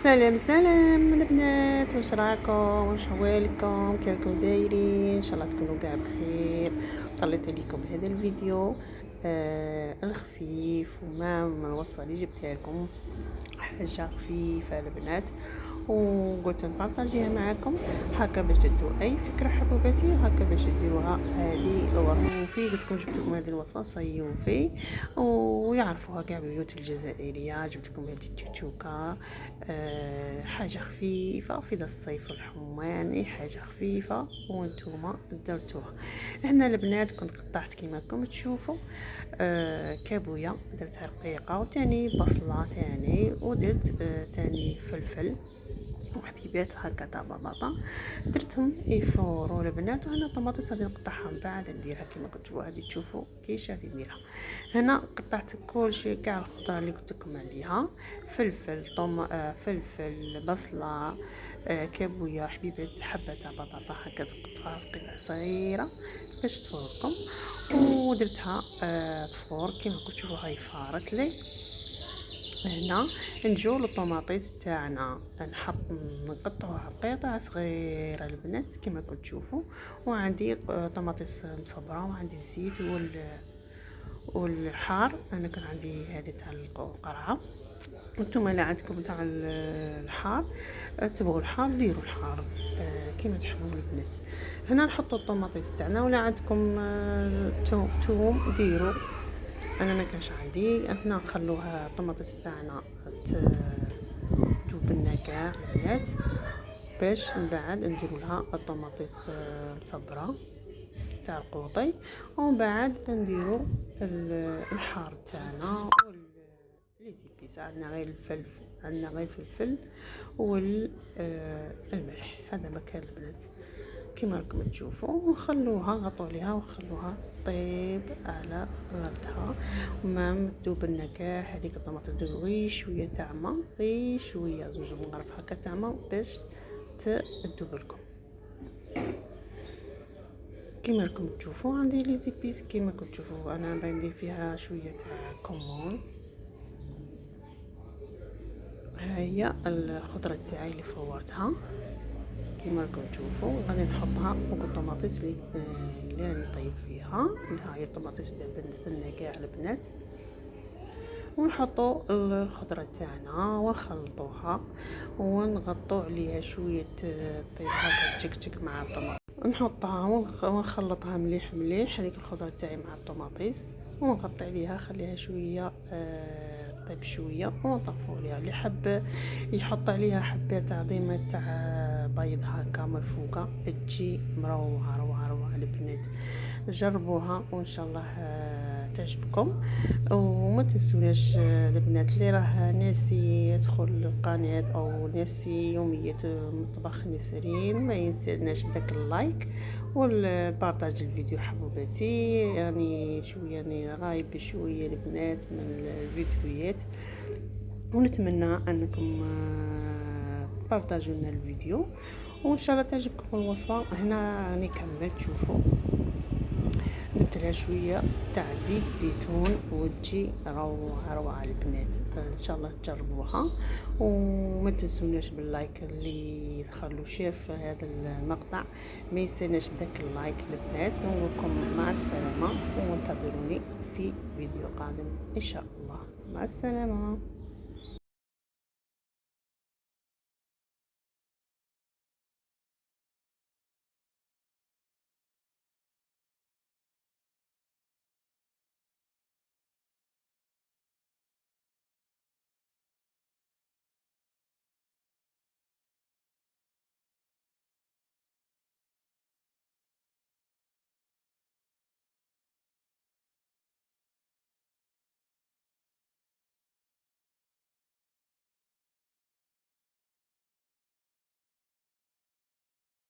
سلام سلام البنات، واش راكم؟ واش حوالكم؟ كيراكم دايرين؟ ان شاء الله تكونوا كاع بخير. طليت عليكم هذا الفيديو الخفيف وما الوصفه اللي جبتها لكم حاجه خفيفه البنات، وقلت نبارطاجيها معكم هكا باش تدوا اي فكره حبوباتي هكا باش ديروها هذه الوصفه. وفي قلت لكم جبت لكم هذه الوصفه صيوفي ويعرفوها كاع بيوت الجزائريه. جبت لكم هذه التشوكه حاجه خفيفه في ذا الصيف الحماني، حاجه خفيفه وانتوما درتوها. هنا البنات كنت قطعت كيما راكم تشوفوا كابويه، درتها رقيقه، وتاني بصله تاني، ودرت تاني فلفل وحبيبات هكا تاع بطاطا درتهم يفوروا البنات. وهنا طماطيس غادي نقطعها من بعد نديرها كما كتشوفوا، هذه تشوفوا كيش غادي نديرها. هنا قطعت كل شيء كاع الخضره اللي قلت لكم عليها، فلفل فلفل، بصله، كابويه، حبيبات حبه تاع بطاطا هكا تقطعها قطع صغيره باش تفوركم، ودرتها تفور كما كتشوفوا. هاي فارت لي. هنا نجو للطوماطيس تاعنا نقطعوها قطع صغيره البنات كما كتشوفوا. وعندي طماطيس مصبره، وعندي الزيت والحار. انا كان عندي هذه تاع القرعه، وانتم اللي عندكم تاع الحار تبغوا الحار ديروا الحار كما تحبوا البنات. هنا نحطوا الطوماطيس تاعنا، ولا عندكم توم ديروا. انا ما كانش عندي. هنا نخلوها الطماطيس تاعنا تذوب لنا كاع البنات، باش من بعد نديروا لها الطماطيس مصبره تاع القوطي، ومن بعد نديروا الحار تاعنا لي زيبيس. عندنا غير الفلفل، عندنا غير الفلفل والملح. هذا مكان البنات كما راكم تشوفوا، ونخلوها نغطوا عليها ونخلوها طيب على غرتها. وما تذوب لنا كاع هذيك الطماطم، تذوب غير شويه تاع ما، غير شويه زوج مغرف هكا تاع ما باش تذوب لكم كما راكم تشوفوا. عندي لي زيبيس كما راكم تشوفوا، انا بندير فيها شويه تاع كمون. ها هي الخضره تاعي اللي فورتها كما راكم تشوفوا. غادي نحطها فوق الطماطيس اللي راني طيب فيها. ها هي الطماطيس اللي بندنا كاع البنات، ونحطوا الخضره تاعنا ونخلطوها ونغطوا عليها شويه طيب هكا تشكشك مع الطماطم. نحطها ونخلطها مليح مليح هذيك الخضره تاعي مع الطماطيس، ونغطي عليها خليها شويه طيب شويه، ونطفوا عليها. اللي حب يحط عليها حبات عظيمه تاع بيض هكا مرفوقه تجي مروعه روعه روعه البنات. جربوها وان شاء الله تعجبكم. وما تنسوناش البنات اللي راه ناسي يدخل القناه او ناسي يوميات مطبخ نسرين، ما ينساناش بداك اللايك والبارطاج الفيديو حبوباتي. يعني شويه يعني غايب شويه البنات من الفيديوهات، ونتمنى انكم بارطاجوا لنا الفيديو، وان شاء الله تعجبكم الوصفه. هنا راني كملت، شوفوا درت لها شويه تاع زيت زيتون وتجي روعه روعه البنات. ان شاء الله تجربوها، وما تنسوناش باللايك اللي خلوا شاف هذا المقطع ما ينساناش بداك اللايك البنات. ونقولكم مع السلامه، وانتظروني في فيديو قادم ان شاء الله. مع السلامه.